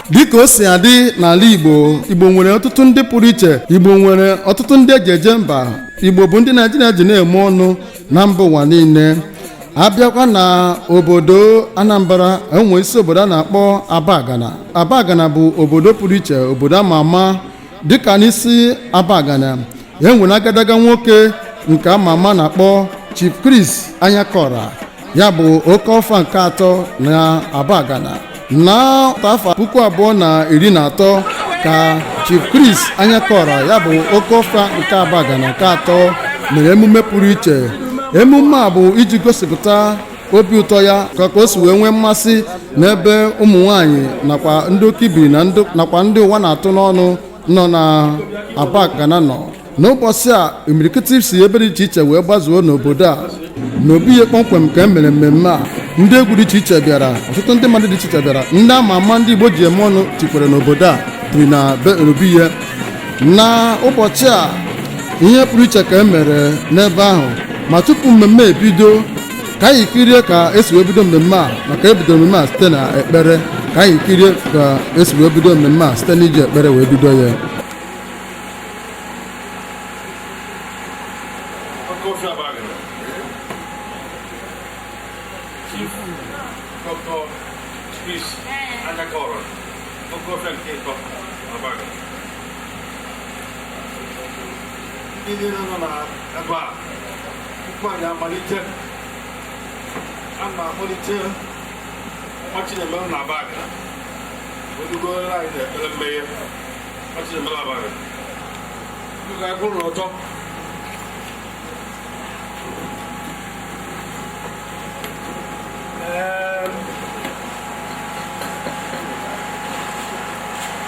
dịka o si adị n'ala Igbo nwere ọtụtụ ndị pụrụ iche. Igbo nwere ọtụtụ ndị eji eje mba. Igbo bụ ndị Naịjirịa ji na-eme ọnụ na mba ụwa niile. Abịakwa na obodo Anambra, enwe isi obodo a na-akpọ Abagana. Abagana bụ obodo pụrụ iche, obodo ama ama. Dịka n'isi Abagana enwere agadaga nwoke nke ama ama na-akpọ Chief Chris Anyakora, ya bụ Okofia nke atọ na Abagana. Na afọ 2013 ka Chief Chris Anyakora, ya bụ Okofia nke Abagana nke atọ, mere emume pụrụ iche. Emume a bụ iji gosipụta obi ụtọ ya ka o si wee nwee mmasị n'ebe ụmụ nwanyị nakwa ndị okibiri nakwa ndị ụwa na-atụ n'ọnụ nọ na Abagana nọ. N'ụbọchị a imirikiti si ebe dị iche iche wee gbazuo n'obodo a. N'obi ihe kpọmkwem ka e mere mmemme a, ndị egwu dị iche iche bịara, ọtụtụ ndị mmadụ dị iche iche bịara. Ndị ama ama ndị Igbo ji eme ọnụ tikwere n'obodo a tiri na be obi ihe. Na ụbọchị a ihe pụrụ iche ka e mere n'ebe ahụ. Ma tupu mmemme ebido, ka anyị kirie ka esi wee bido mmemme a, maka ebido mmemme a site na ekpere. Ka anyị kirie ka esi wee bido mmemme a site n'iji ekpere wee bido ya. Okofia Abagana. Chief Dr. Chris Anyakora. Okofia Abagana. Ndị nọ na ebe a, mmadụ amalite ọchị na-eme na Abagana. Odugo anyị na-ekpere mmehie ọchị na-eme na Abagana. Ndị ga-agụrụ n'ọtọ.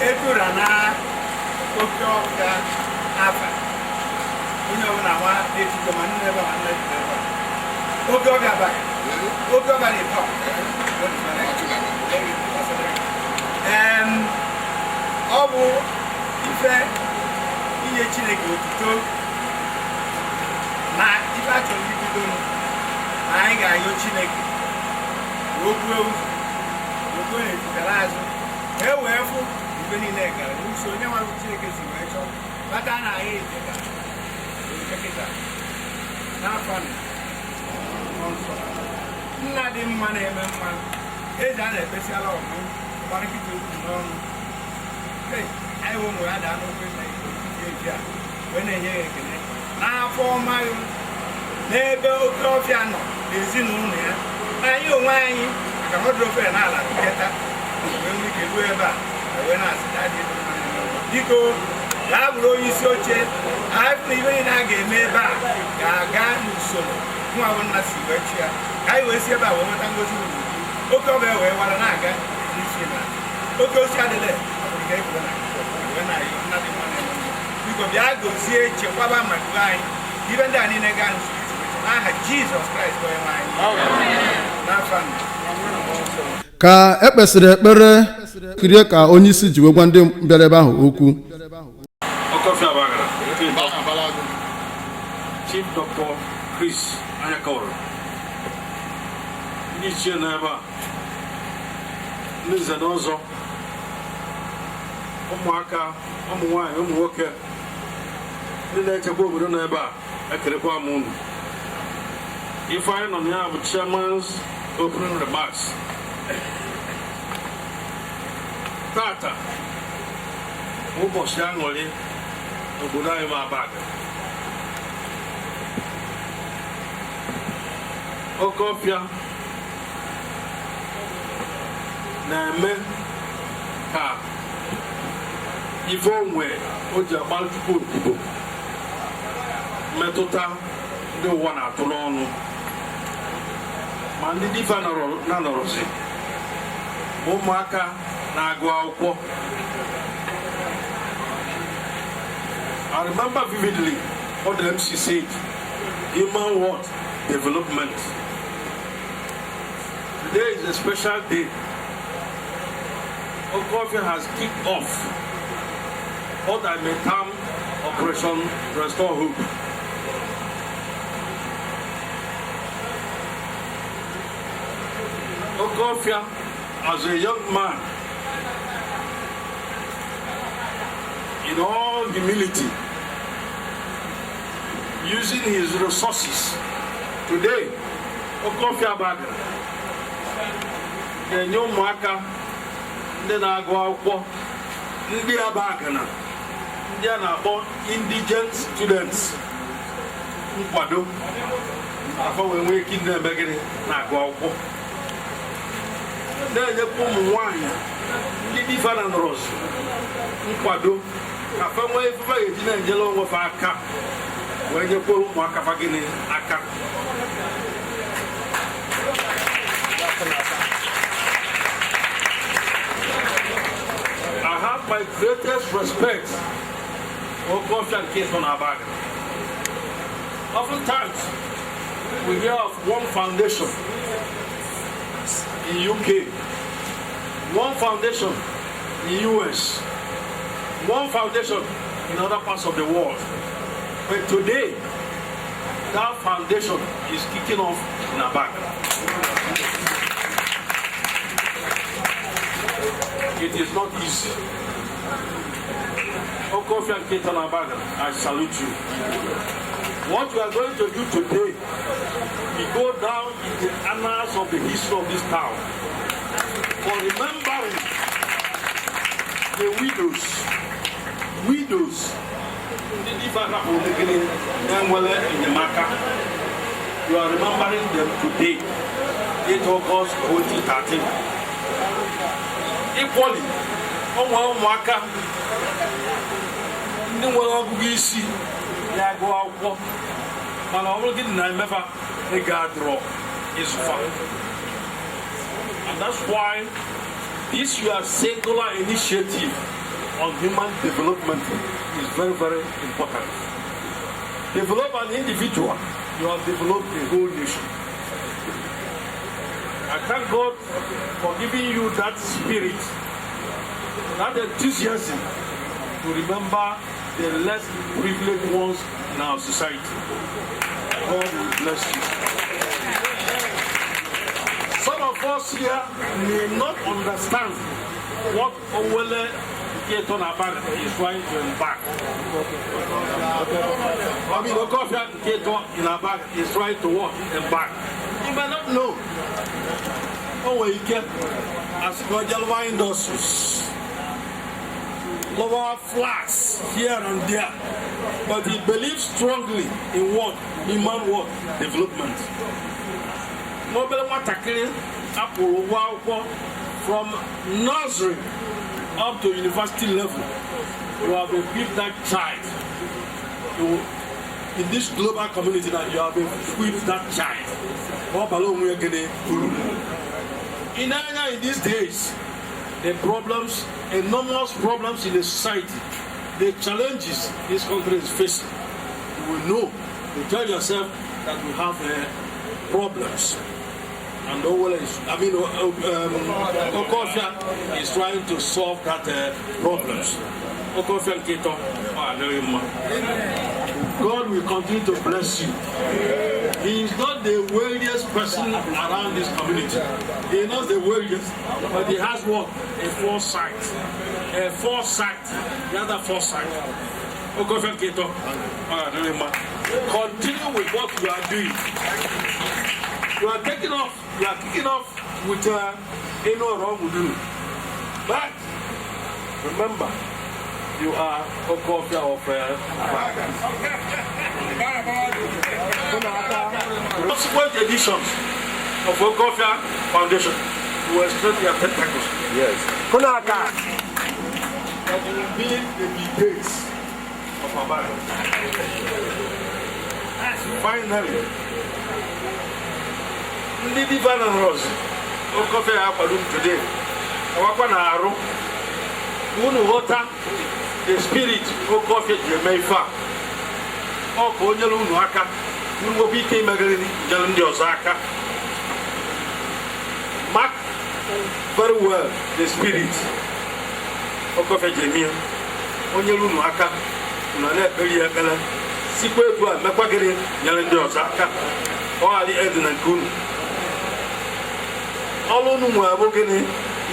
Edura na Okofia afa onye ọbụla nwa etuto ma nne ebe ma nne dị ebe Okofia Abagana Okofia dị pọ ọ bụ ife inye Chineke otuto na ife a chọrọ ibido na anyị ga-ayọ Chineke okwu okwu na-efutere azụ e wee fụ mgbe niile gara n'uso onye nwere Chineke si wee chọọ kpata na anyị eteka okekịta n'afọ nsọ nna dị mma na-eme mma eze a na-ekpesiala ọmụ gbarịkịta okwu n'ọnụ anyị bụ ụmụ ya daa n'okwe na eji a wee na-enye ya ekele n'afọ ọma n'ebe Okofia nọ n'ezinụlọ ya anyị onwe anyị maka mmadụ ofe n'ala nketa wee nwee ike ruo ebe a wee na-asị biko gaa bụrụ onye isi oche anyị bụ ibe niile a ga-eme ebe a ga-aga n'usoro nwa bụ nna si wee chi ya ka anyị wee si ebe a wee nweta ngozi n'obodo Okofia wee wara na-aga n'isi na oke osi adịle wee na-ayọ nna dị mma na-eme biko bịa gozie chekwaba maka anyị ibe ndị a niile gaa n'usoro n'aha Jizọs Kraịst onye nwe anyị n'afọ ka ekpesịrị ekpere kirie ka onye isi ji wee gwa ndị bịara ebe ahụ okwu. Okofia Abagana. Chief Dr. Chris Anyakora. Ndị ichie n'ebe a, ndị nze na ọzọ, ụmụaka, ụmụ nwanyị, ụmụ nwoke, ndị na-echekwa obodo n'ebe a, ekelekwa m unu. Ife anyị nọ na ya bụ chairman's opening remarks. Tata ụbọchị aṅụrị obodo anyị bụ Abagana. Okofia na-eme ka ife onwe o ji agba Chukwu odibo metụta ndị ụwa na-atụ n'ọnụ ma ndị difa na-anọrọzi ụmụaka na-agụ akwụkwọ. I remember vividly what the MC said, human what? Development. Today is a special day. Okofia has kicked off what I may term Operation Restore Hope. Okofia, as a young man, in all humility, using his resources. Today, Okofia Abagana, the new marker, the Nagwa, the Abagana, they are about indigent students. Nkwado, afọ wee nwee ike ndị emegide na-agụ akwụkwọ. Na-enyekwa ụmụ nwaanyị ndị diva na nọrọsụ nkwado ka fa nwee ifufe ga-eji na-enyere onwe fa aka wee nyekwara ụmụaka fa gịnị aka. I have my greatest respect for Okofia and Case on Abagana. Oftentimes, we hear of one foundation in UK, one foundation in US, one foundation in other parts of the world. But today, that foundation is kicking off in Abagana. It is not easy. Okofia and Keita Abagana, I salute you. What we are going to do today, we go down in the annals of the history of this town for remembering the widows. You are remembering them today, 8 August 2013. Equally, ụmụaka ndị nwere ọgụgụ isi ya go akwụkwọ mana ọ bụrụ gị na emefa ị ga-adrọ ịzụfa. And that's why this your singular initiative on human development is very, very important. Develop an individual, you have developed a whole nation. I thank God for giving you that spirit, that enthusiasm to remember the less privileged ones in our society. God will bless you. Some of us here may not understand what Owele Keton Abagana is trying to embark. I mean, Okofia Keton in Abagana is trying to what? Embark. You may not know. Oh, you can as Gojalwa industries. Lower flats here and there, but he believes strongly in what? Human what? Development. Mobile Matakiri, from nursery up to university level, you have equipped that child. In this global community that you have equipped that child. In these days, the problems, enormous problems in the society, the challenges this country is facing, you will know, you tell yourself that we have problems. And Okofia is trying to solve that problems. Okofia and Keto, God will continue to bless you. He is not the wealthiest person around this community. He is not the wealthiest, but he has what? A foresight. A foresight. The other foresight. Okofia Keto, continue with what you are doing. You are taking off. You are kicking off with no wrong with you. But remember, you are Okofia of subsequent editions of Okofia Foundation will stretch their tentacles. Yes. Kunaka. That will be the debates of Abagana. Finally, ndị diva na nrọs Okofia akwado today. Awakwa na arụ. Unu ghọta the spirit Okofia ji eme ife a. Ọ ka onye unu aka. Unu obi ike imegharị njel ndị ọzọ aka. Mark very well the spirit Okofia ji eme onye unu aka. Unu na-ekperi ekpere. Sikwa etu a mekwagịrị nyere ndị ọzọ aka. Ọ ghara ịdị na nke unu. Ọlụ unu nwe abụ gịnị?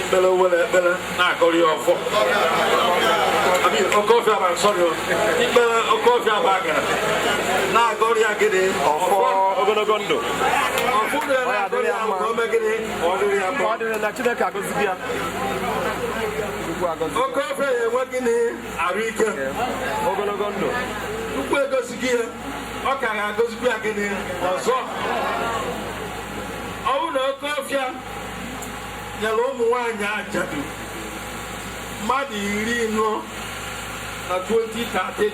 Ikpere were ekpere na-agọrị ọfọ. I mean, Okofia, I'm sorry. Okofia Abagana. Now, Goria Gede. Ogologondo. Okofia, working in Arika. Ogologondo. Who goes here? Okay, I go to be again. Oh, no, Okofia. Yellow Mwanya Jadu. Madi Rino. 2013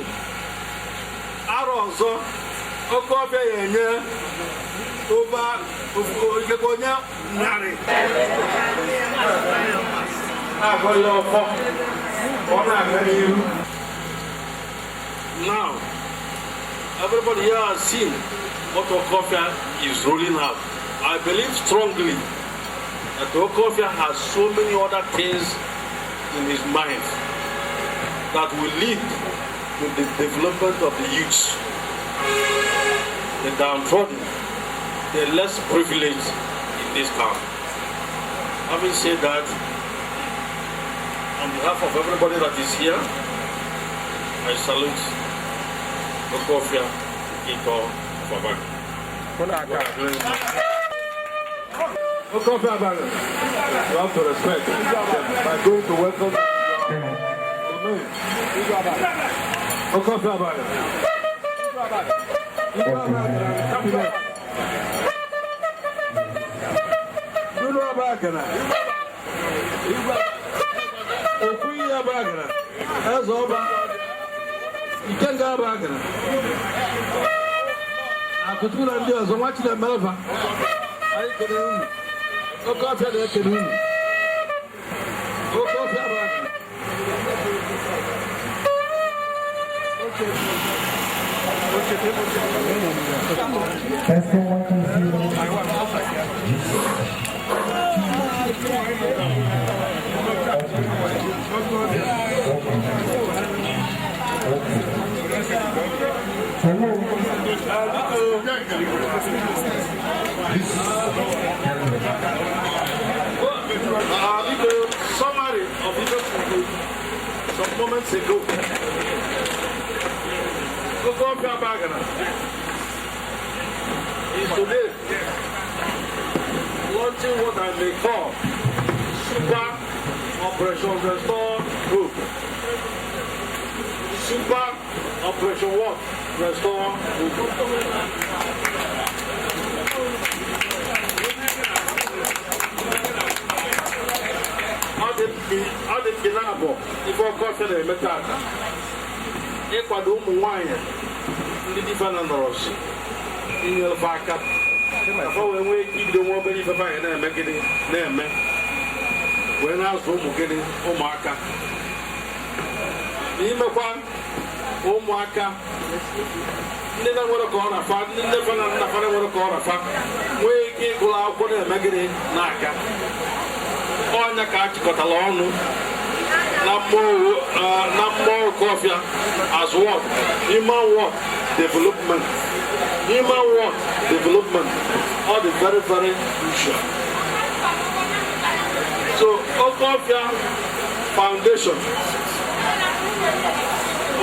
Arozo Okofia yenye over Ogekonya Nari Now everybody here has seen what Okofia is rolling out. I believe strongly that Okofia has so many other things in his mind that will lead to the development of the youths, the downtrodden, the less privileged in this town. Having said that, on behalf of everybody that is here, I salute Okofia, Ito, Abagana. Okofia Abagana, you have to respect by going to welcome. Okofia Abagana. Okofia Abagana. As over, you can go Abagana. I could do that. So much the Melva. I can Okofia the Canoe. Okofia Abagana. Summary of it some moments ago. Okofia Abagana is today launching what I may call Super Operation Restore Group. Super Operation what? Restore Group. How did Binabo before Okofia the Metaka? Ịkwado ụmụ nwanyị ndị difa na ndọrọchi inyelfe aka afọ wee nwee ike ibido nwa obere ifefe anyị na-eme gịnị na-eme wee na-azụ ụmụ gịnị ụmụaka n'imekwa ụmụaka ndị na-nwere ka ọ rafa ndị nnefe na nnafa na-nwere ka ọ rafa nwee ike ịgụrụ akwụkwọ na-eme gịnị na-aga ọnya ka a chịkọtara ọnụ Nammo Okofia as what? Human what? Development. Human what? Development. All the very, very crucial. So Okofia Foundation.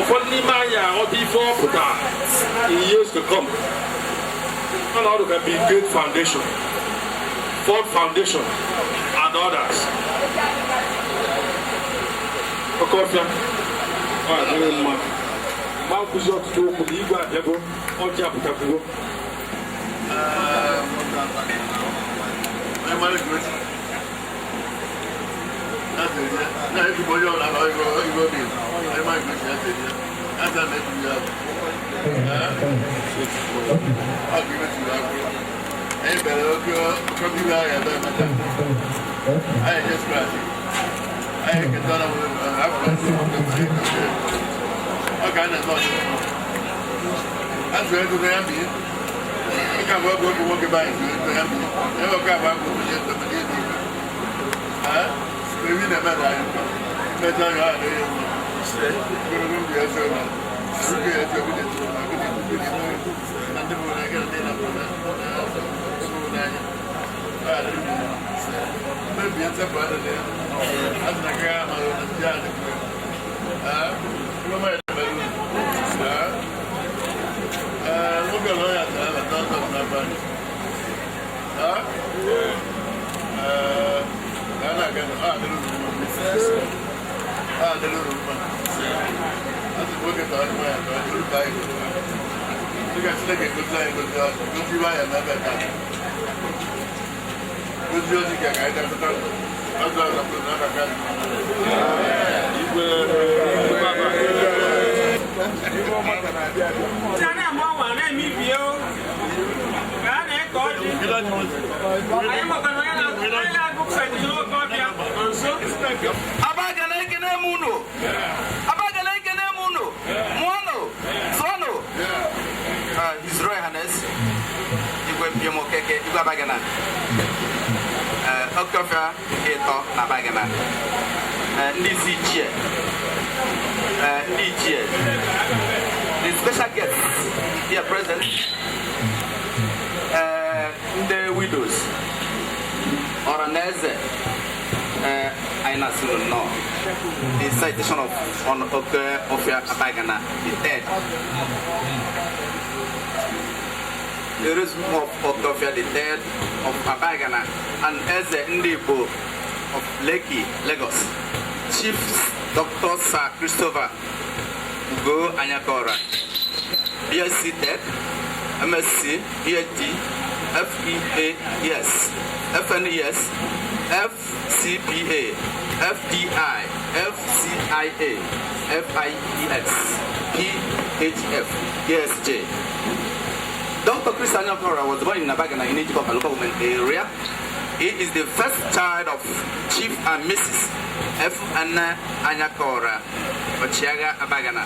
For Nimaya or before Puta in years to come. And how can be great foundation. Ford Foundation and others. Okofia, very much. Marcus ought to open the Igba Debo or Japutago. I'm very good. That's it. Now everybody on our Igbo name. I'm very good. That's an every I'll give it to you. Hey, better come to I just scratch. I can tell them okay, that's not that's where to the ambient. I can't work to walk about it. Never come back to the community. Maybe never die. Better you are there. You're going to be a servant. I'm going to be a servant. And then when I get a dinner from that, maybe it's a brother there. As the grandma of the judge. His Royal Highness Abagana Okofia Abagana the special guests here present, the widows Oranese no, the citation of Okofia Abagana, the dead. The reason of Okofia, the dead of Abagana, and Eze Ndibo of Lekki, Lagos. Chief Dr. Sir Christopher Go Anyakora, BSc Tech, MSc, PhD, FEAS, FNES, FCPA, FDI, FCIA, FIEX, PHF, ESJ. Dr. Chris Anyakora was born in Abagana in Anyakora local government area. He is the first child of Chief and Mrs. F. Anna Anyakora, Ochiaga Abagana.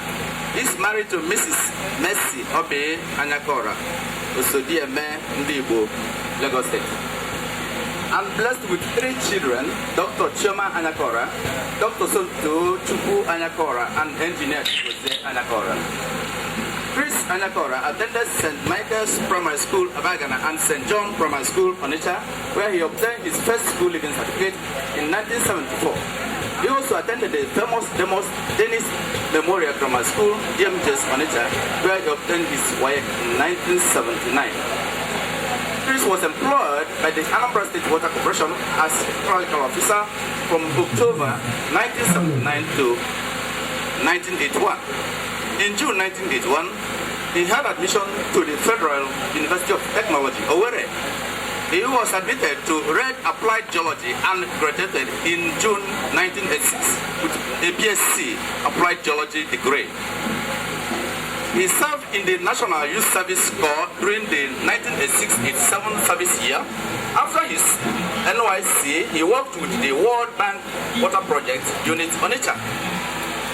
He is married to Mrs. Mercy Obe Anyakora, Osodieme Ndibo, Lagos State. I'm blessed with 3 children, Dr. Chioma Anyakora, Dr. Soto Chukwu Anyakora, and engineer Jose Anyakora. Chris Anyakora attended St. Michael's Primary School, Abagana, and St. John Primary School, Onitsha, where he obtained his first school living certificate in 1974. He also attended the famous Dennis Memorial Grammar School, DMJS, Onitsha, where he obtained his WAEC in 1979. Chris was employed by the Anambra State Water Corporation as clerical officer from October 1979 to 1981. In June 1981, he had admission to the Federal University of Technology, Owerri. He was admitted to Red Applied Geology and graduated in June 1986 with a BSc Applied Geology degree. He served in the National Youth Service Corps during the 1986-87 service year. After his NYC, he worked with the World Bank Water Project Unit Onitsha.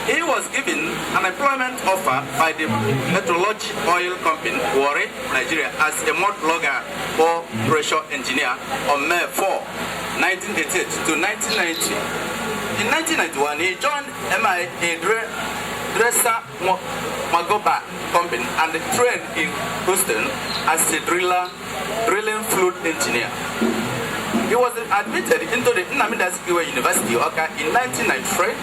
He was given an employment offer by the Metrology Oil Company, Warri, Nigeria, as a mud logger or pressure engineer on May 4, 1988 to 1990. In 1991, he joined MIA Dresser Magoba Company and trained in Houston as a drilling fluid engineer. He was admitted into the Nnamdi Azikiwe University, Oka, in 1993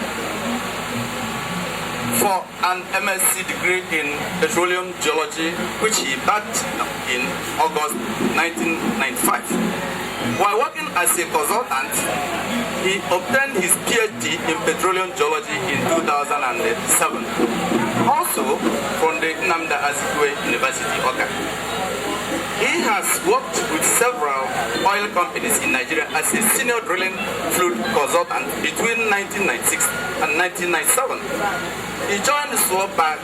for an MSc degree in petroleum geology, which he backed in August 1995. While working as a consultant, he obtained his PhD in petroleum geology in 2007, also from the Nnamdi Azikiwe University, Oka. He has worked with several oil companies in Nigeria as a senior drilling fluid consultant between 1996 and 1997. He joined the Slovak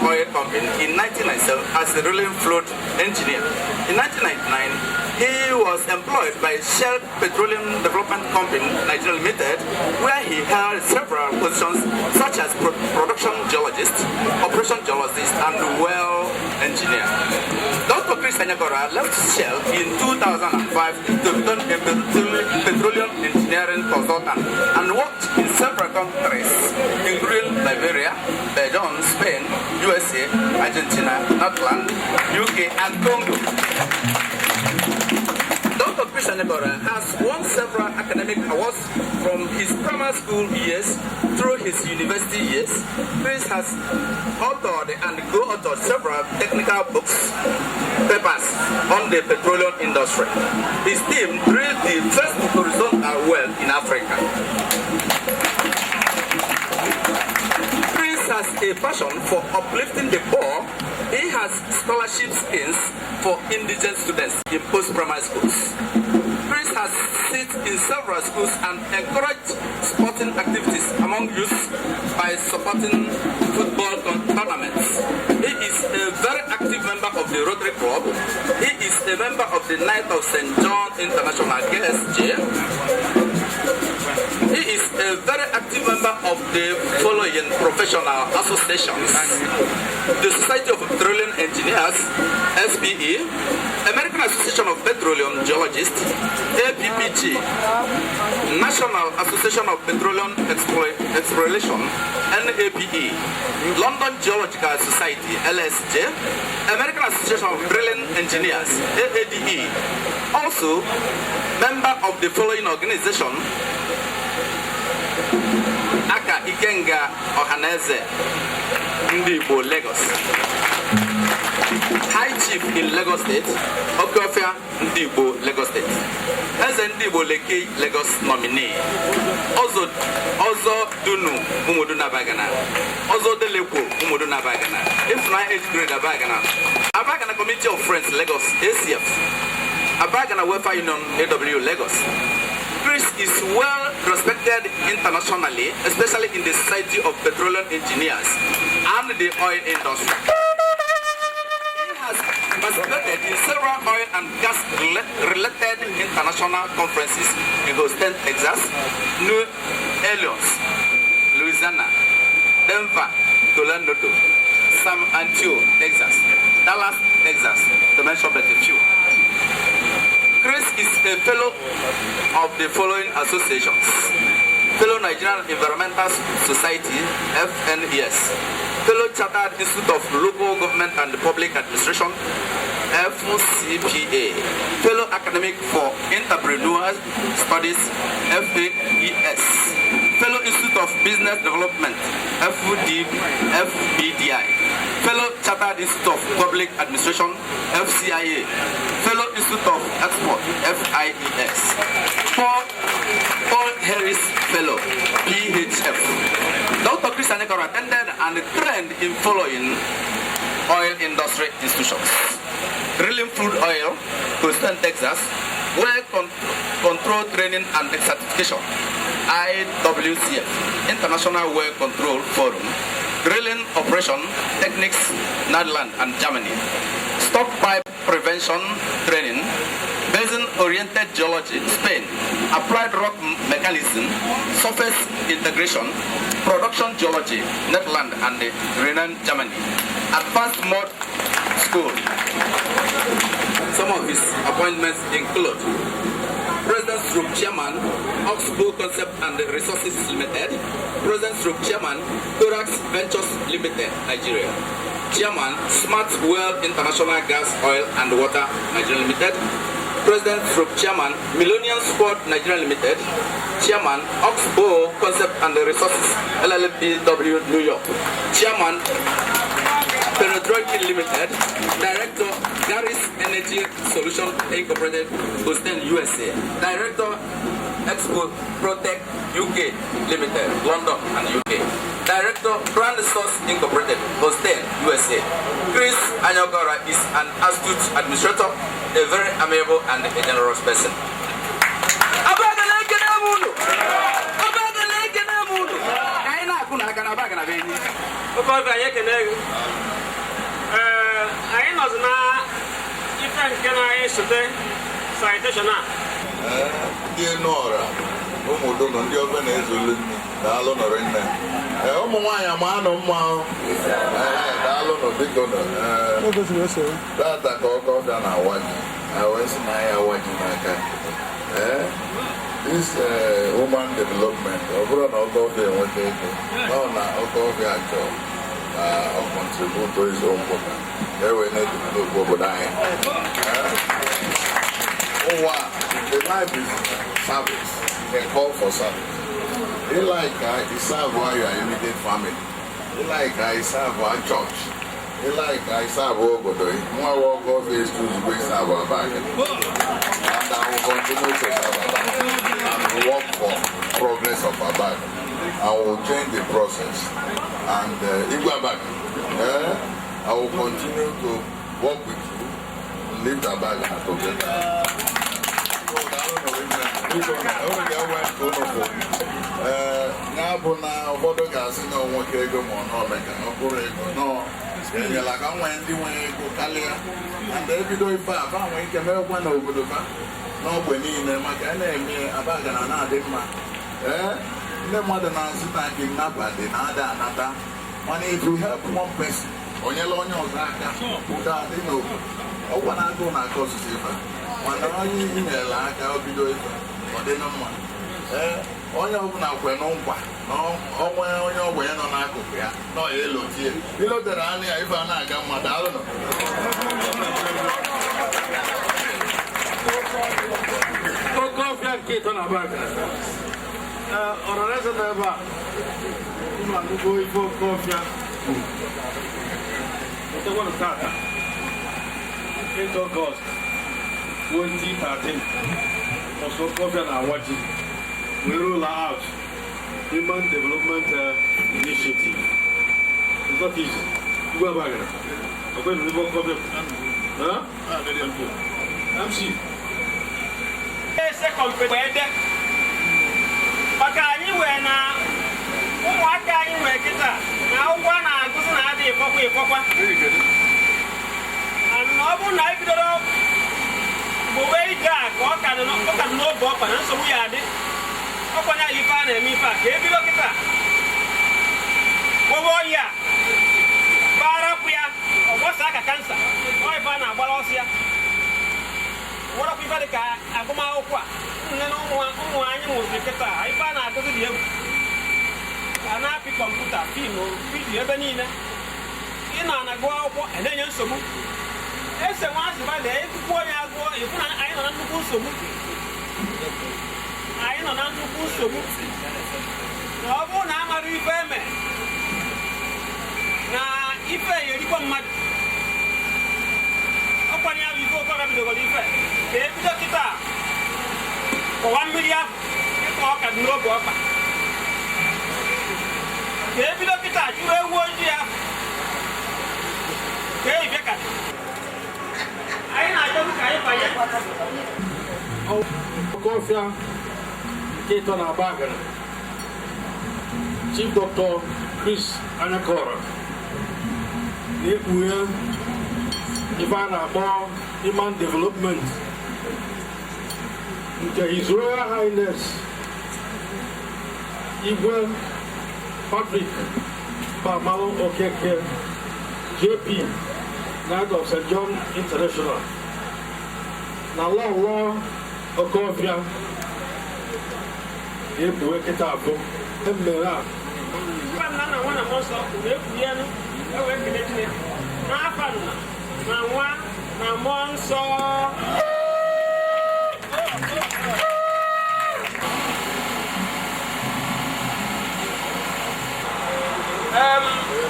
Oil Company in 1997 as a drilling fluid engineer. In 1999, he was employed by Shell Petroleum Development Company, Nigeria Limited, where he held several positions such as production geologist, operation geologist, and well engineer. Dr. Chris Anyakora left Shell in 2005 to become a petroleum engineering consultant and worked in several countries, including Liberia, Belgium, Spain, USA, Argentina, Netherlands, UK, and Congo. Dr. Chris Anyakora has won several academic awards from his primary school years through his university years. Chris has authored and co-authored several technical books, papers on the petroleum industry. His team drilled the first horizontal well in Africa. a passion for uplifting the poor, he has scholarship schemes for indigent students in post-primary schools. Chris has sit in several schools and encouraged sporting activities among youth by supporting football tournaments. He is a very active member of the Rotary Club. He is a member of the Knight of St. John International KSJ. He is a very active member of the following professional associations: the Society of Petroleum Engineers, SPE, American Association of Petroleum Geologists, APPG, National Association of Petroleum Exploration, NAPE, London Geological Society, LSJ, American Association of Drilling Engineers, AADE. Also, member of the following organization: Aka Ikenga Ohaneze Ndibo, Lagos. High Chief in Lagos State, Okofia Ndibo, Lagos State. As Ndibo Leke, Lagos nominee. Ozo Dunu Umuduna Abagana. Ozo Deleko Umuduna Abagana. If my age grade Abagana. Abagana Committee of Friends, Lagos, ACF. Abagana Welfare Union, AW, Lagos. Chris is well respected internationally, especially in the Society of Petroleum Engineers and the oil industry. He has participated in several oil and gas related international conferences in Houston, Texas, New Orleans, Louisiana, Denver, Toledo, San Antonio, Texas, Dallas, Texas, to mention but a few. Chris is a fellow of the following associations: Fellow Nigerian Environmental Society, FNES, Fellow Chartered Institute of Local Government and Public Administration, FCPA, Fellow Academic for Entrepreneurial Studies, FAES, Fellow Institute of Business Development, FBDI, Fellow Chartered Institute of Public Administration, FCIA, Fellow Institute of Export, FIES, Paul Harris Fellow, PHF. Dr. Chris Anyakora attended and trained in following oil industry institutions: drilling fluid oil, Houston, Texas, well control training and certification, IWCF, International Well Control Forum, drilling operation techniques, Netherlands and Germany, stockpipe prevention training, basin-oriented geology, Spain, applied rock mechanism, surface integration, production geology, Netherlands and Renan, Germany, advanced mud school. Some of his appointments include President Chairman, Oxbow Concept and Resources Limited, President Chairman, Thorax Ventures Limited, Nigeria, Chairman, Smart Well International Gas, Oil and Water, Nigeria Limited, President Chairman, Millennium Sport, Nigeria Limited, Chairman, Oxbow Concept and Resources, LLPW, New York, Chairman, Penetrate Limited, Director, Gary's Energy Solution Incorporated, Houston, USA, Director, Expo Protect UK Limited, London and UK, Director, Brand Source Incorporated, Houston, USA. Chris Anyakora is an astute administrator, a very amiable and a generous person. I know now different can I say citation. Dear Nora, Omodo, and the open is Alon or in there. Omawaya, man of Mao, Alon or Big Donor. That's a go down our watch. I was in my watching my cat. This woman development, over and over there, what they do. No, now, Okofia, or contribute to his own program. They were not to look over dying. Oh, wow. The life is service. They call for service. They like I serve while you are immediate family. They like I serve our church. They like I serve Ogodo. More work of is to bring serve our back. And I will continue to serve our back and work for progress of our back. I will change the process. And I will continue to work with you, leave the bag together. Now, ụfọdụ ga-asị na nwoke ego ma ọ nọ meka ọ bụrụ ego nọ enyela ka nwee ndị nwee ego karịa na ebido ife a fa nwee ike merekwa n'obodo fa n'ogbe niile maka a na-eme Abagana na-adị mma ndị mmadụ na-asị na kidnapper dị na-ada anata mana if you help one person onyela onye ọzọ aka ụda adị n'obodo ọgwa na agụụ na-aka ọsụsụ ife mana onye inyere aka o bido ife ọ dị na mma onye ọbụla kwe nkwa na onwe onye ogbenye nọ n'akụkụ ya nọ ya elotie ilotere anya ya ife a na-aga mma daalụ nọ Okofia nke ịtọ na Abagana ọrọreze nọ ebe a ụmụ anụgo ife Okofia otegwanụ tata 8 August 2013 ọsọ Okofia na Awaji we roll out Human Development Initiative. It's not easy. You go Abagana. I'm going to live on problem. Huh? MC. Second pede. Maka anyị wee na ụmụaka anyị wee kịta na ụgwọ na-agụsị na adị ịkọkwa. Ọ bụ na anyị bidoro gbowe ide a ka ọ ka dị n'oge ọkpa na nsogbu ya adị. Ọkwanya ife a na-eme ife a ka ebido kịta gbowe ọhịa gbarapụ ya ọgbasa aka kansa ọ ife a na-agbara ọsọ ya wọrọkwa ife dị ka agụmakwụkwọ a nne na ụmụ anyị nwụrụ kịta ife a na-agụzi dị egwu a na-apị kọmputa fim vidiyo ebe niile ị nọ na gụọ akwụkwọ na-enye nsogbu ese nwa asịba lee ekwukwu onye agụọ ịfụ na anyị nọ na nnukwu nsogbu anyị nọ na nnukwu nsogbu na ọ bụrụ na amara ife eme na ife yerikwa mmadụ ọkwanye ya bụ ife Okofia bidogoro ife ka ebido kịta kọwa mmiri ahụ ịkọ ọka dị n'oge ọkpa ka ebido kịta jụrụ ewu ojii ahụ ka eyibe ka anyị na-achọbụ ka anyị banye Okofia nke ịtọ na Abagana Chief Dr. Anyakora na-ekpughe ife a na-akpọ Human Development nke His Royal Highness Igwe Patrick Bamalo Okeke JP Knight of St. John International na Lọlọ Okofia ekpuwe kịta abụọ mmere a nna na nwa na mọsọ ekpuye nụ ewe kele Chineke n'afa nna na nwa na mmụọ nsọ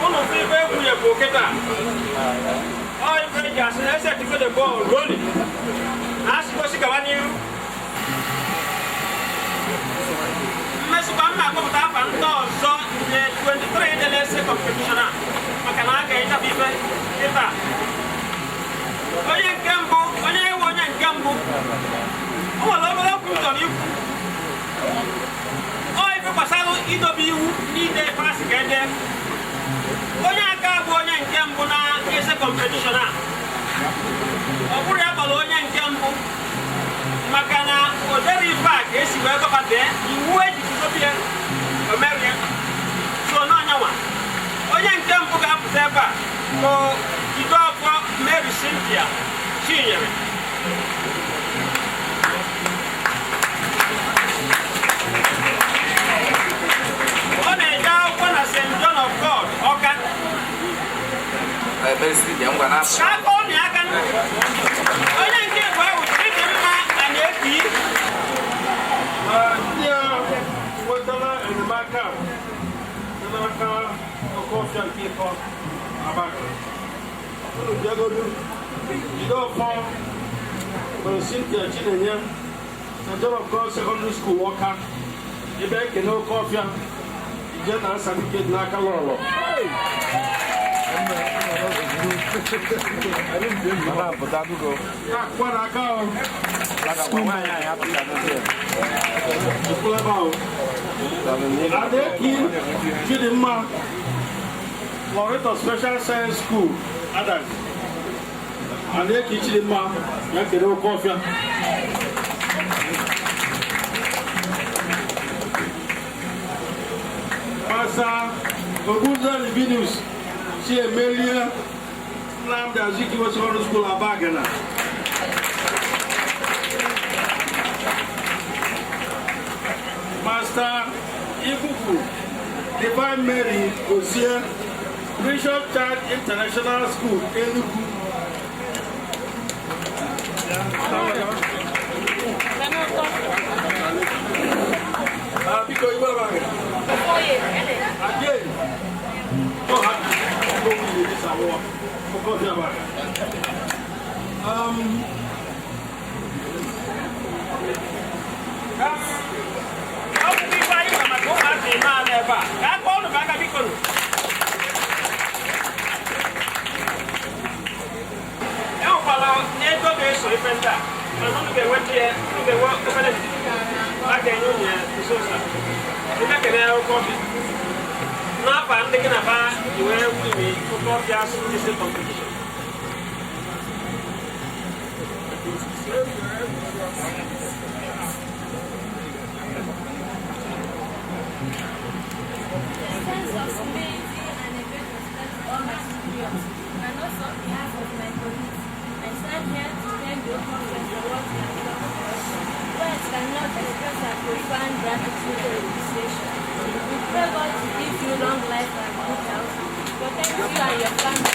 ụnụ mfe ife ekwunye bụ kịta ọ ife eji asị na ese tiko de bọọlụ roli na asịgosi gawa n'ihu mmesịkwa m na-akpọpụta afa ndị ọzọ nke 23 delese competition a maka na a ga-enyefụ ife kịta onye nke mbụ onye ewe onye nke mbụ o nwere obere okwu m chọrọ ikwu ọ ife gbasara idobe iwu niile pasị ka ede onye aka bụ onye nke mbụ na ese competition a ọ bụrụ ya gbara onye nke mbụ maka na o dere ife a ka esi wee gọbata iwu ejikọbie omerie so n'ọnyanwa onye nke mbụ ga-apụta ebe a bụ Jideọfọ Mary Cynthia Chinyere ọ na-eje akwụkwọ na St. John of God Ọka aka ọ na aka onye nke bụ ahụ dị mma a na-ebi ndị a nwetara enyemaka n'aka Okofia nke ịtọ Abagana unu bịagodu Jideọfọ Mary Cynthia Chinenye St. John of God Secondary School Ọka ebe ekene Okofia general certificate n'aka lọlọ. Akwara aka ọ. Adeki Chidimma, laureate of Special Science School, Adams. Adeki Chidimma, Anyakora Okofia. Pastor Oguza Livinus, she Emilia Slam the Aziki was on the school Abagana. Master Ibuku, Divine Mary Osia, Bishop Church International School, Enugu. Because you are again. Oh, this award. Words cannot express our profound gratitude and appreciation. We pray God to give you long life and good health, protect you and your family.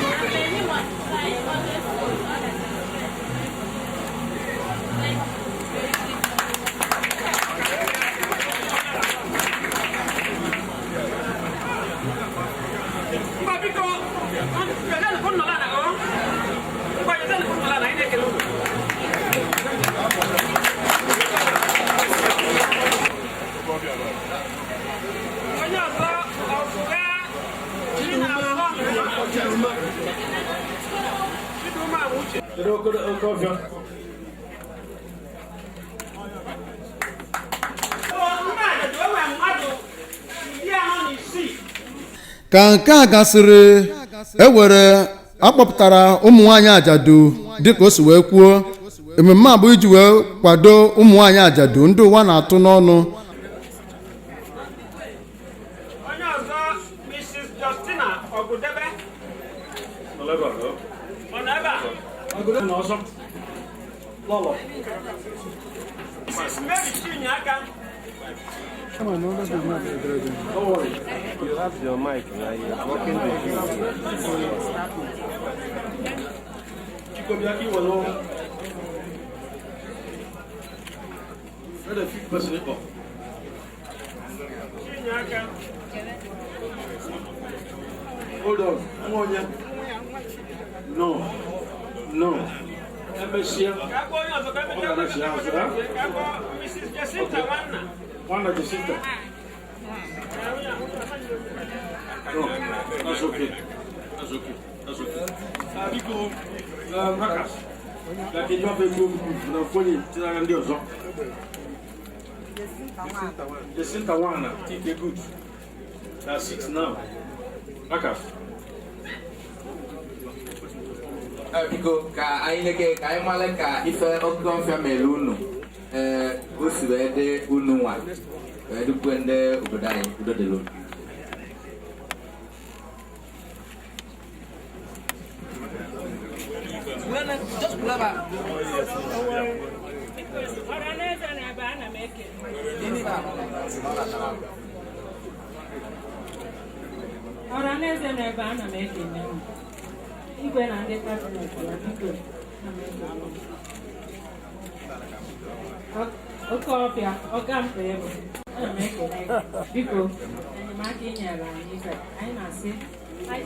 And may He multiply always for all that is good. Thank you. Okofia. ka nke a gasịrị ewere akpọpụtara ụmụ nwanyị ajadu dịka o si wee kwuo ememme a bụ iji wee kwado ụmụ nwanyị ajadu ndị ụwa na-atụ n'ọnụ. Onye ọzọ Mrs. Justina Ogudebe. Lolo. Mrs. Mary Chinyaka. Come on, no, that is not ready. Don't worry. You have your mic now. You're working with you. Chikobiaki Walo. Let a few questions go. Chinyaka. Hold on. Come on, yeah. No. No. Embassy. Kako onye ọzọ ka Kako Mrs. Jacinta Wanna. Wanna Jacinta. No, that's okay. That's okay. That's okay. People, Rakas. Like you have a move na phone to the Andiozo. Jacinta Wanna. Take a good. That's 6 now. Rakas. Biko ka anyị leke ka anyị mara ka ife Okofia mere unu o si wee dị unu nwa wee dịkwe ndị obodo anyị udo dịrị unu. Ọhaneze n'ebe ana m ekele igwe na ndị kabinet ya biko Okofia ọgampe ebe ana m ekele biko enyemaka inyere anyị ife anyị na-asị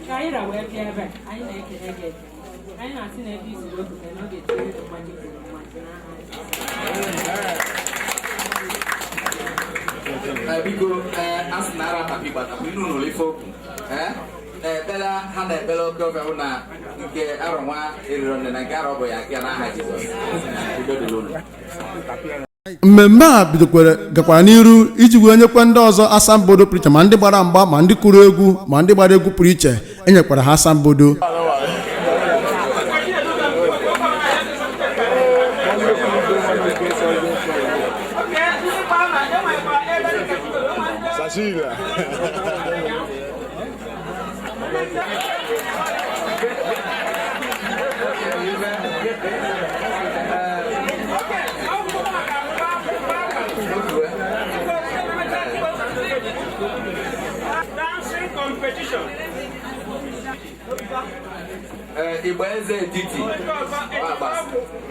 ka anyị ra wee bịa ebe anyị na-ekele gị anyị na-asị na ebe izuru okwute n'oge tiri mmadụ kwuru mmadụ n'aha biko asị na ara papi gbata ilu n'ụlọ ife okwu ekpere ha na-ekpere oke ofe bụ na nke arọ nwa eriri nne na nke arọ bụ ya nke n'aha Jizọs. mmemme a gakwara n'iru iji wee nyekwa ndị ọzọ asambodo pụrụ iche ma ndị gbara mgba ma ndị kụrụ egwu ma ndị gbara egwu pụrụ iche enyekwara ha asambodo. Dancing competition. Igbo eze etiti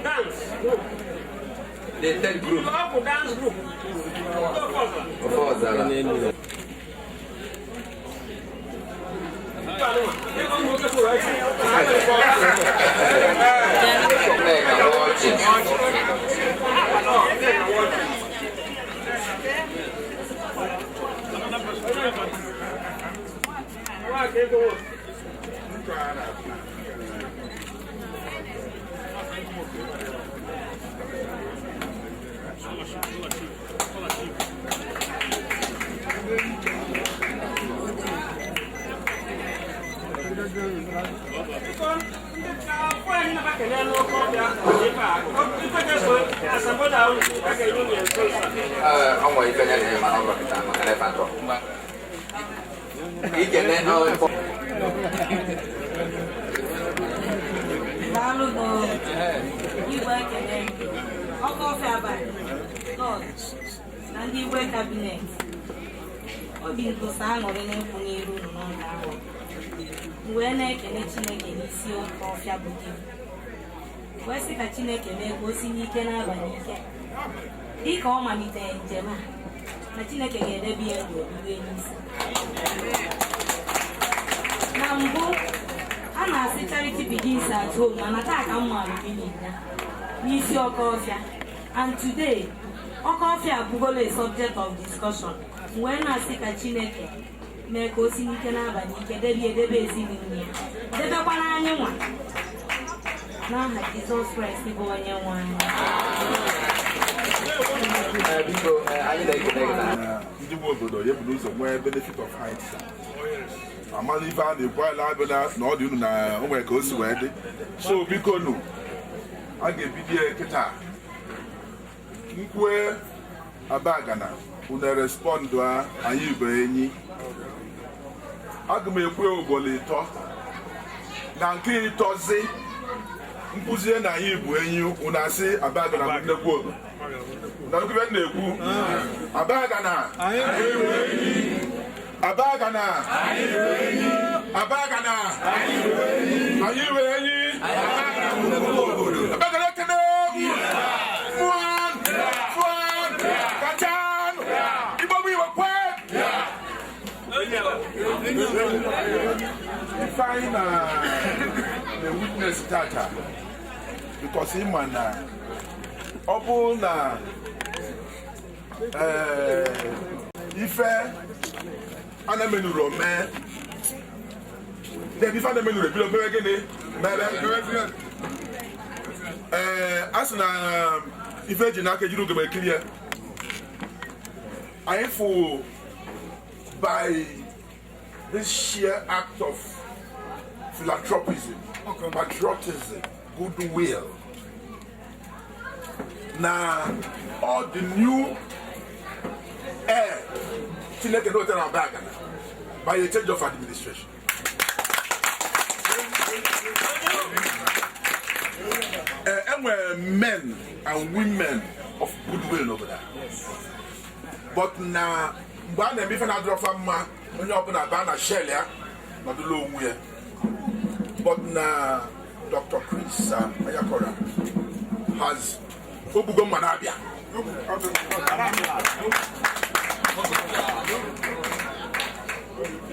Dance. the third group Dance group. Okofia. Okofia by Lord na ndị Igwe cabinet obi nkosa aṅụrị na-ekwu n'iru unu n'ụlọ ahụ wee na-ekele Chineke n'isi Okofia bụ di wee sị ka Chineke mee ka o si n'ike n'abalị ike dịka ọ malitere njem a na Chineke ga-edebe ya ndụ orube n'isi. Na mbụ a na-asị charity begins at home mana taa ka m maara meaning ya n'isi Okofia, and today Okofia abụgola a subject of discussion wee na-asị ka Chineke mee ka o si n'ike n'abalị ike edebe ezinụlọ ya debekwana anyị nwa n'aha Jizọs Kraịst bụ onye nwe anyị. ndị nwe obodo ya bụ n'ụzọ nwee benefit of hindsight. Amala ife a na-ekwu ala abịala na ọ dị unu na o nwere ka o si wee dị. So biko nụ a ga-ebido kịta nkwue Abagana unu respondụ anyị bụ enyi. Aga m ekwe ugboro ịtọ na nke ịtọzi nkụzie na anyị bụ enyi unu asị Abagana bụ nnekwu obodo. Na nkube na-ekwu Abagana Abagana Abagana anyị bụ enyi Abagana ekene fuan kachan Igbo bụ Igbo kwe ife anyị na witness tata because ịma na ọ bụ na ife ana menuru ome debi ife ana menuru ebilo mere gịnị mere a sị na ife eji n'aka ejiri ugegbe ekiri ya anyị fụ by this sheer act of philanthropism, patriotism, goodwill. Now, all the new air, Chineke no tell Abagana by a change of administration. And we're men and women of goodwill over there. But now, when I'm even out of my when you open a banner shell, not the low way. But now, Dr. Chris Anyakora has Obugom Manabia.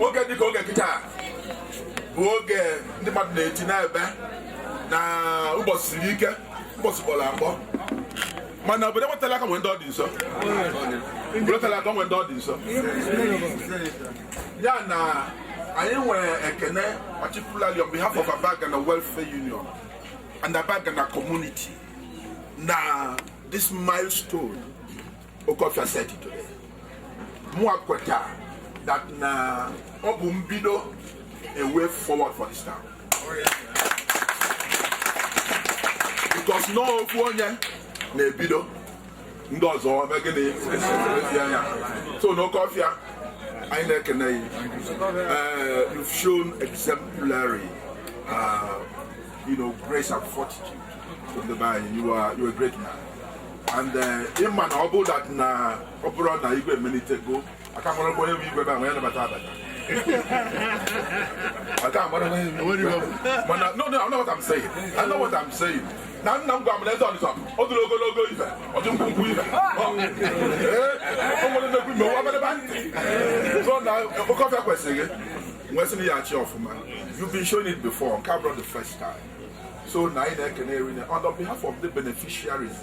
Oge dịka oge kịta bụ oge ndị mmadụ na-eti n'ebe na ụbọchị siri ike ụbọchị kpọrọ akpọ mana obodo nwetala aka nwee ndị ọ dị nso nwetala aka nwee ndị ọ dị nso ya na anyị nwere ekene particularly on behalf of Abagana Welfare Union and Abagana community na this milestone Okofia said it today Mwakweta that na obu mbido a way forward for this town because no onye na ebido ndị ọzọ megide ya so no Okofia I know you've shown exemplary grace and fortitude from the man. You are a great man. And in man about that na opera na igwe minute ago. I can't remember when you were when about that. I can't remember. No, I know what I'm saying. I know what I'm saying. Now I'm going to tell you something. Oh, the logo even. Oh, the logo even. So now, Okofia question. You've been showing it before on camera the first time. So now on behalf of the beneficiaries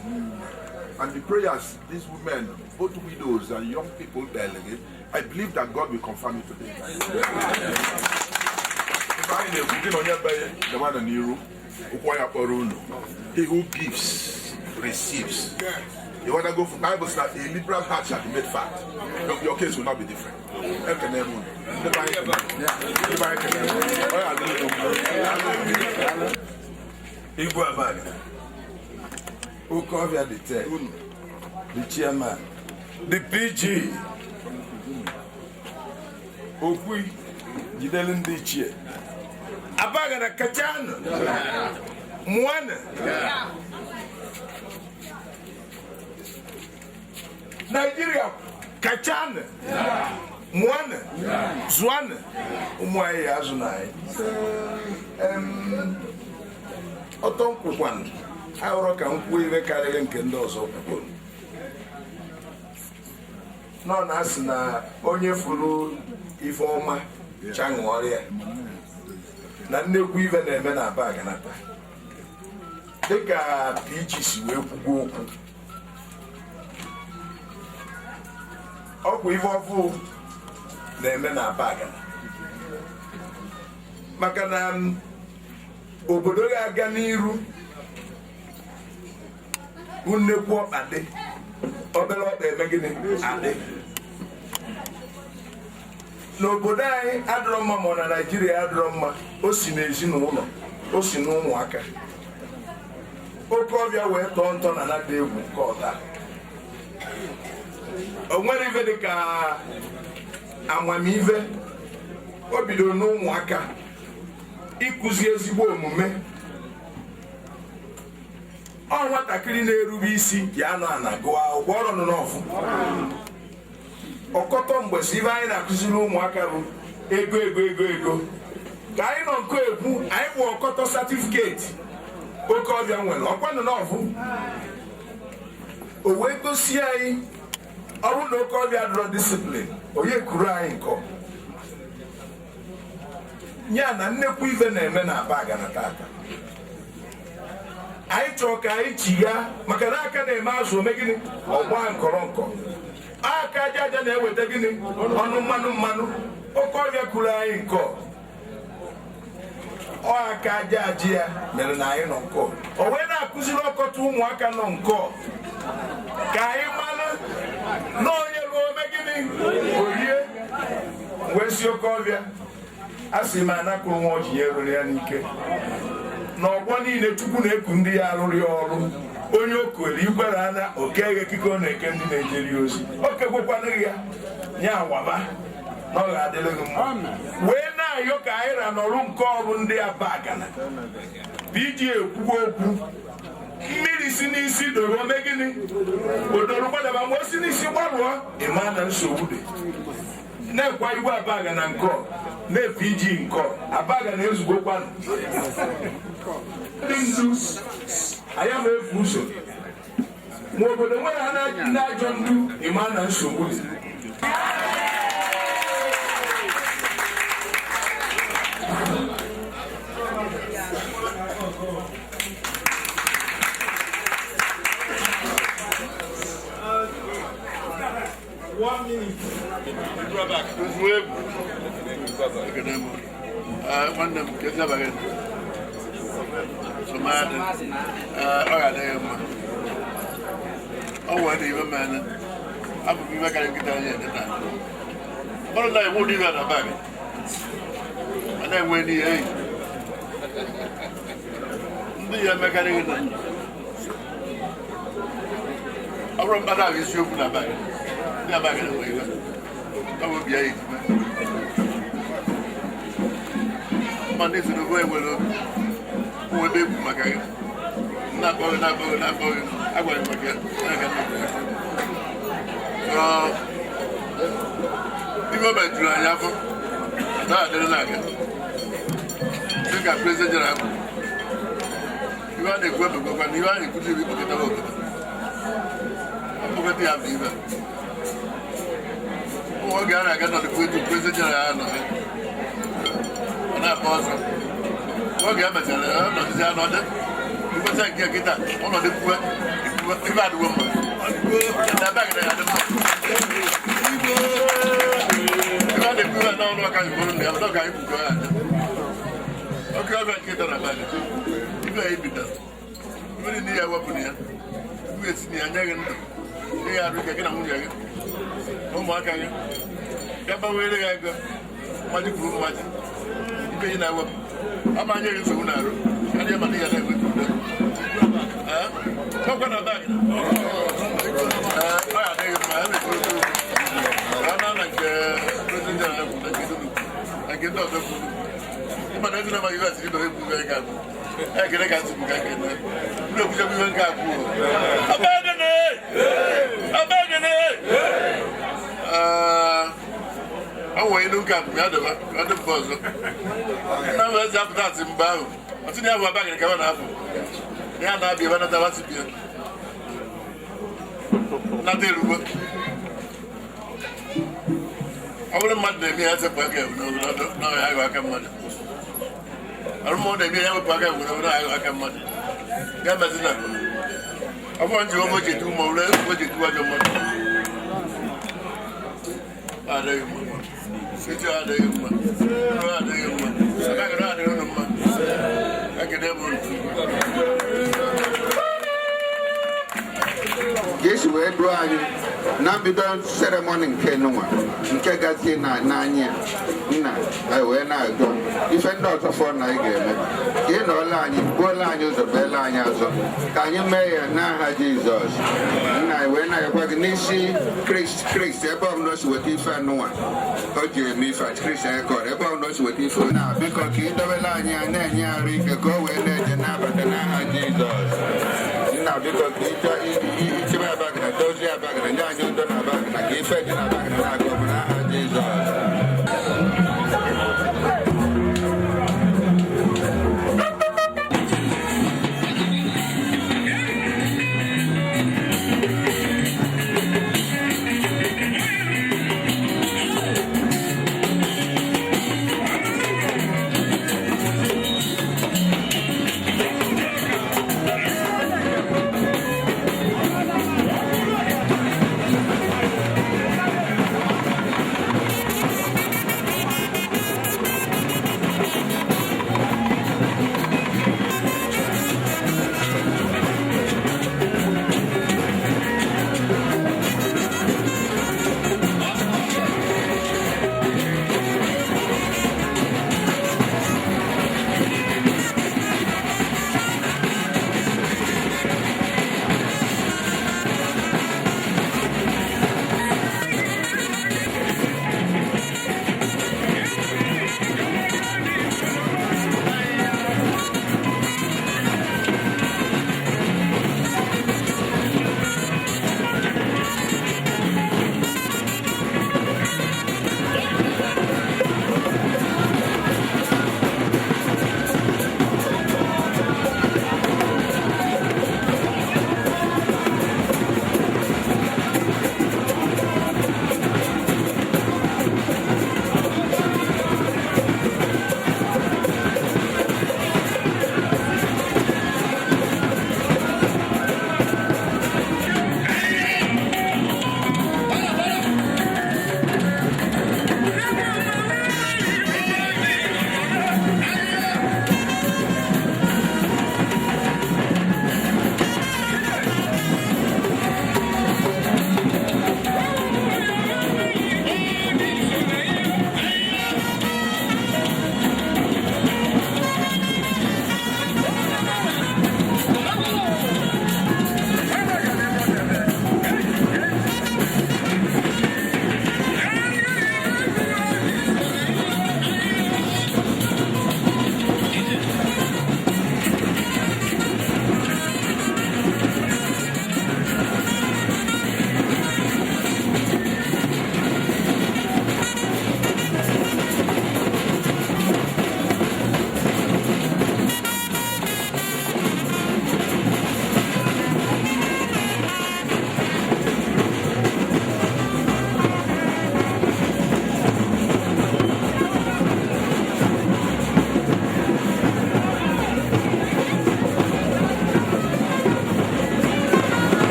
and the prayers, these women, both widows and young people delegate, I believe that God will confirm it today. He who gives receives. You want to go for Bible that a liberal heart shall be made fat. Your case will not be different. Igwe Abagana, Okofia the tech, the chairman, the PG, Okwi, Gideon the chair, Abagana Kachano, Mwana, Nigeria, Kachana, Mwana, Zwana, Umwai Azunai. Oton Kpakpando, ahụrụ ka nkwụ iwe karịrị nke ndị ọzọ kwuru. Nọ na asị na onye furu ife ọma chaṅụọrịa na nnekwu ive na-eme na Abagana taa. Dịka PG si wee kwugo okwu. Ọkwa ife ọfụ na-eme na Abagana. Maka na obodo ga-aga n'iru nnekwu ọkpa dị obere ọkpa eme gịnị adị n'obodo anyị adịrọ mma ma na Naịjirịa adịrọ mma o si n'ezinụlọ o si n'ụmụaka Okofia wee tọọ ntọ na nada egwu nke ọta o nwere ife dị ka amamive o bidoro n'ụmụaka ịkụzi ezigbo omume ọ nwatakịrị na-erube isi ya nọ ana gụọ akwụkwọ ọrụ nọ n'ọfụ ọkọtọ mgbe si ibe anyị na-akụziri ụmụaka bụ ego ka anyị nọ nkọ ekwu anyị bụ ọkọtọ satifiketi Okofia nwere ọkwa nọ n'ọfụ o wee gosi anyị ọ bụrụ na Okofia dụrọ disiplin onye kuru anyị nkọ ya na nnekwu ive na-eme na Abagana tata anyị chọrọ ka anyị chi ya maka na aka na-eme azụ ome gịnị ọgba nkọrọ aka aja na-eweta gịnị ọnụ mmanụ Okofia kuru anyị nkọ ọ aka aja ya mere na anyị nọ nkọ o wee na-akụziri ọkọta ụmụaka nọ nkọ ka anyị manụ na onye ruo ome gịnị orie wee si Okofia asị m anakụrụ nwa ọjị ya eruru ya n'ike n'ọgbọ niile Chukwu na-eku ndị ya arụrụ ya ọrụ onye okwere ikwere ana okeghe ekike ọ na-eke ndị na-ejeri ozi oke gwekwanụghị ya awaba na ọ ga-adịrị gị mma wee na-ayọ ka anyị ra n'ọrụ nke ọrụ ndị Abagana PG ekwugo okwu mmiri si n'isi doro ome gịnị odoro gbadaba ma o si n'isi gbarụọ ịma na nsogbu dị na-ekwa igwe Abagana nkọ na-PG nkọ Abagana ezugbokwanụ ndị ndu anya ma efu ụzọ ma obodo nwere ha ndị ajọ ndu ịma na nsogbu dị 1 minute. One of them gets up again. So, man, oh, what even man? I will be back and get down here tonight. But I won't do that about it. And then when he ain't, the mechanic, I run back out his shoe for that bag. They're back in the way. That would be 8. Monday to the way we'll be my guy. Not going. I won't forget. People by Juliaco, I didn't like it. Think I president. You are the equipment, but you are the good people get over. I'm going to have even. Oh, again, I got the president. Na boss. What game is it? No, this is another. You must get that. One of the poor. You bad woman. That bag there. You are the poor. No, can you go in there? I'm not going to go ahead. Okay, I'm going to get on a bag. You may be done. You really need a weapon here. You will see me and Yagan. They are looking at me. Oh, my God. Come away, I go. Magic room, magic. You know, I'm not here to know. I never knew that we could. How can I back? I'm like president. I get out of the but I don't know my university. I can get to look, we will go. Abagana! I want to look at the other person. Now let's have that in Bow. I think I have a bag in Kavanaugh. They are not be one of the last year. Not there. I wouldn't mind me as a packet. No, I can money. I don't want to be a packet without I can money. I want you over to do more, what you do at your money. I don't know. Sit down there, man. I can Yes, we're drawing. Now we don't ceremony in Kenua. In Kagatina, Nanya. I will not go. If I'm not a phone again, you know, line, go line, use a bell line. Can you mayor now, Jesus? When I work in Chris, above knows what if I know one. Okay, me for Chris, I got above knows what if now because you don't line and then you go and then now, Jesus. Now because it's my bag, those are back and then you don't have back, I give it in a bag and I go now, Jesus.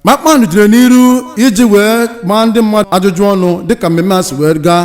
Kpakpando jiri n'iru iji wee gbaa ndị mmadụ ajụjụ ọnụ dịka mmemme a si wee gaa.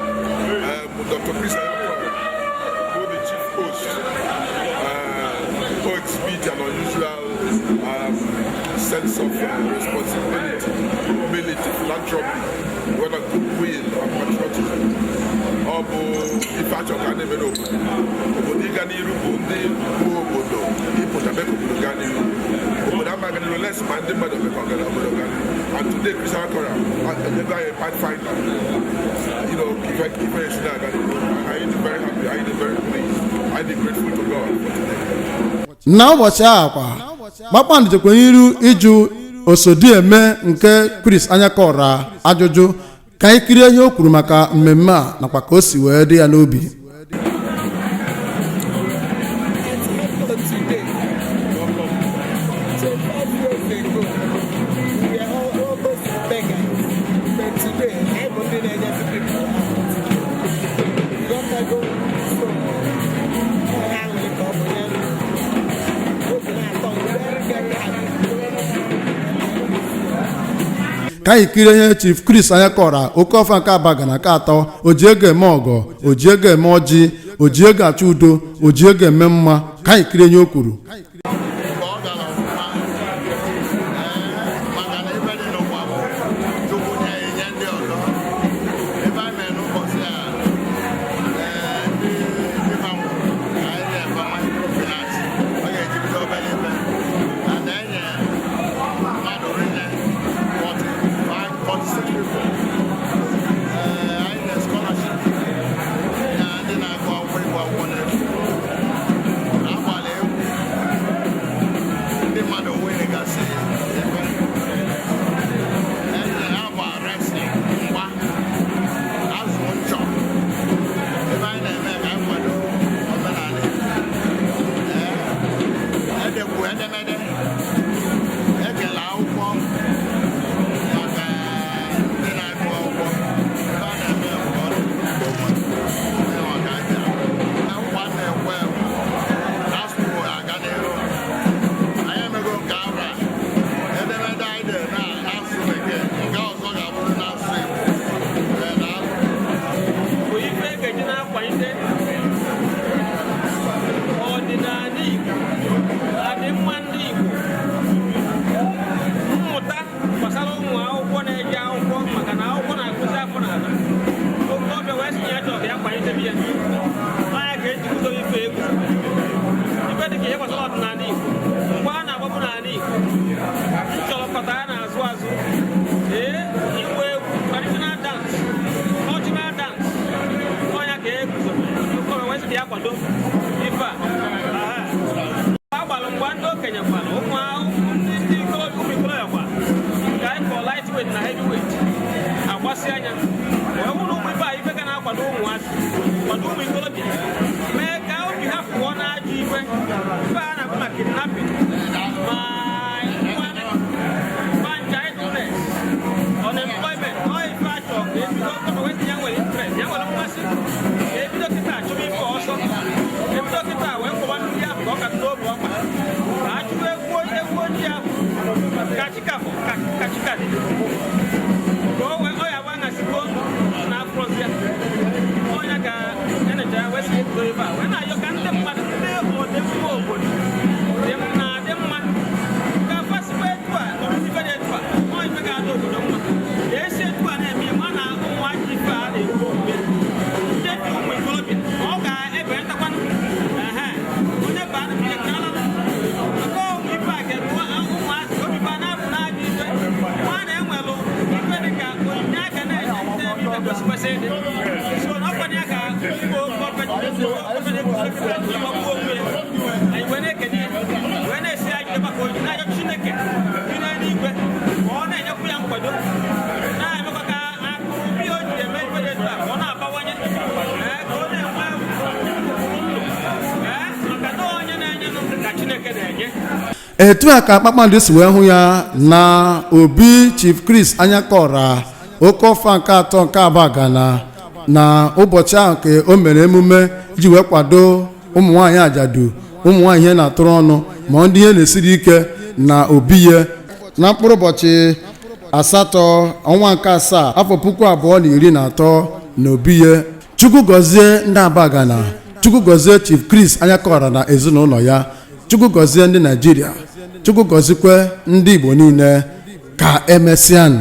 Dr. Chris Anyakora, who the chief host, exhibit an unusual sense of responsibility, humility, philanthropy, whether goodwill or patriotism. Obu ifacho kane meno obodo igani iru bụ ndị bụ obodo ịpụta mekọ obodo gani iru obodo amaghị no less ma ndị mmadụ mekọgara obodo gani. And today Chris Anyakora never a pathfinder, you know, if I should have gani. I am very happy, I am very pleased, I am grateful to God for today. N'ụbọchị a kwa Kpakpando jekwa n'iru ịjụ osodieme nke Chris Anyakora ajụjụ ka anyị kirie ihe o kwuru maka mmemme a nakwa ka o si wee dị ya n'obi. Ka anyị kirie ihe Chief Chris Anyakora Okofia nke Abagana nke atọ, o ji ego eme ọgọ, o ji ego eme ọjị, o ji ego achọ udo, o ji ego eme mma. Ka anyị kirie ihe o kwuru. na-agbapụ n'ala Igbo mgbe a na-agbapụ n'ala Igbo nchọrọkọta ya na-azụ azụ igwe egwu traditional dance cultural dance ọnya ka egwu wee sị ya kwado ife a agbalụ mgbe ndị okenye kwara ụmụ ndị ikolobịa kwa ka anyị kọọ lightweight na heavyweight agbasi anya wee wụrụ ụmụ ife a ife ga na-akwado ụmụazị kwado ụmụ ikolobịa mee ka obi ha pụọ n'ajọ ife ife a na-abụ na kidnapping ma nja idleness unemployment ọ ife achọ ka ebido kọtọwetị ya nwere interest ya nwere mmasị ka ebido kịta achọba ife ọsọ ebido kịta wee kwụba ndị ahụ ka ọ ka n'obi ọkpa ka a chụwa egwu ojii ahụ kachikadị ka ọ ya gba ngasigbo na afrọzia ọnya ga eneja ya wee si ebido ebe a wee na-ayọ ka ndị mmadụ ndị ọdịmma obodo na-adị mma ka fasikwa etu a ife dị etu a ọ ife ga-adị obodo mma esi etu a na-eme ma na ụmụaka ife a na-ekwu omume ndị dị ụmụ ikolobịa ọ ga-ebe ntakwanụ onye bụ anụ ihe karala maka ụmụ ife a ga-eruo ụmụazị obiba na-abụ na-adị ife nwa na-enwelụ ife dị ka onyinye aka na-enye ndị ife kwesịkwesị ịdị so na ọkwanye ya ka igbo gọọmenti ọgbagbuo onwe ya anyị wee na-ekene ya wee na-esi anyị maka onyinye anya Chineke dị n'eluigwe ka ọ na-enyekwu ya nkwado na-emekwa ka akụrụ bi o ji eme ife dị etu a ka ọ na-abawanye ka ọ na-enwe ndụ maka na onye na-enye ka Chineke na-enye. etu a ka Kpakpando si wee hụ ya na obi Chief Chris Anyakora Okofia nke atọ nke Abagana na ụbọchị ahụ ka o mere emume iji wee kwado ụmụ nwaanyị ajadu ụmụ nwaanyị ihe na-atụrụ ọnụ ma ndị ihe na-esiri ike na obi ya na mkpụrụ ụbọchị 8 ọnwa nke 7 afọ 2013 na obi ya. Chukwu gọzie ndị Abagana, Chukwu gọzie Chief Chris Anyakora na ezinụlọ ya, Chukwu gọzie ndị Naịjirịa, Chukwu gọzikwe ndị Igbo niile ka emesịanụ.